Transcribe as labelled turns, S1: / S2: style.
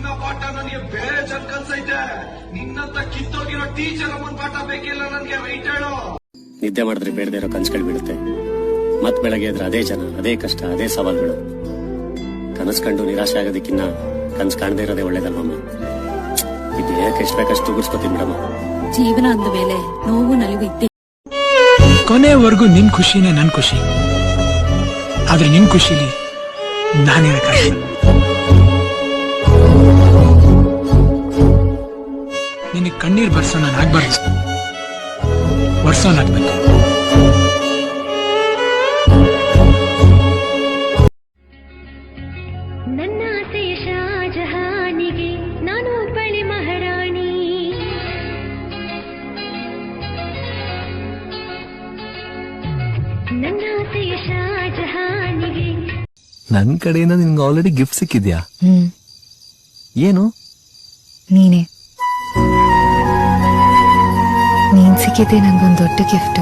S1: ನಿನ್ನ ಪಾಠ ನನಗೆ ಬೇರೆ ಜನ ಕಲ್ಸೈತೆ. ನಿನ್ನಂತ ಕಿತ್ತೋಗಿರೋ ಟೀಚರ್ ಅಮ್ಮನ್ ಪಾಠ ಬೇಕಿಲ್ಲ ನನ್ಗೆ. ರೈಟ್ ಹೇಳು.
S2: ನಿದ್ದೆ ಮಾಡಿದ್ರೆ ಬೇಡದೇ ಇರೋ ಕನ್ಸುಗಳು ಬೀಳುತ್ತೆ. ಮತ್ ಬೆಳಗ್ಗೆ ಎದ್ರೆ ಅದೇ ಜನ, ಅದೇ ಕಷ್ಟ, ಅದೇ ಸವಾಲ್ಗಳು. ಕನಸು ಕಂಡು ನಿರಾಶೆ ಆಗೋದಕ್ಕಿನ್ನ ಕನ್ಸು ಕಾಣದೇ ಇರೋದೇ ಒಳ್ಳೇದಲ್ವಮ್ಮ. ಇದು ಯಾಕೆ ಎಷ್ಟು ಬೇಕಷ್ಟು ಉಗಿಸ್ಕೊತೀನಿ ಮೇಡಮ್.
S3: ಜೀವನ ಅಂದ ಮೇಲೆ ನೋವು ನಲಿವು ಇದ್ದೆ.
S4: ಕೊನೆವರೆಗೂ ನಿನ್ ಖುಷಿನೇ ನನ್ ಖುಷಿ. ಆದ್ರೆ ನಿನ್ ಖುಷಿಲಿ ನಾನಿರಕ್ಕಾಗಲ್ಲ. ನಿನಗೆ ಕಣ್ಣೀರ್ ಬರ್ಸೋ ನಾನು ಆಗ್ಬಾರ್ದು, ವರ್ಷನಾಗ್ಬೇಕು.
S5: ನನ್ನ ಆಸೆಯ ಶಾಜಹಾನಿಗೆ ನಾನು ಬಳಿ ಮಹಾರಾಣಿ. ನನ್ನ ಆಸೆಯ ಶಾಜಹಾನಿಗೆ.
S6: ನನ್ ಕಡೆಯಿಂದ ನಿನ್ಗೆ ಆಲ್ರೆಡಿ ಗಿಫ್ಟ್ ಸಿಕ್ಕಿದ್ಯಾ? ಏನು?
S7: ನೀನೇ. ನೀನ್ ಸಿಕ್ಕಿದ್ದೆ ನಂಗೊಂದು ದೊಡ್ಡ ಗಿಫ್ಟ್.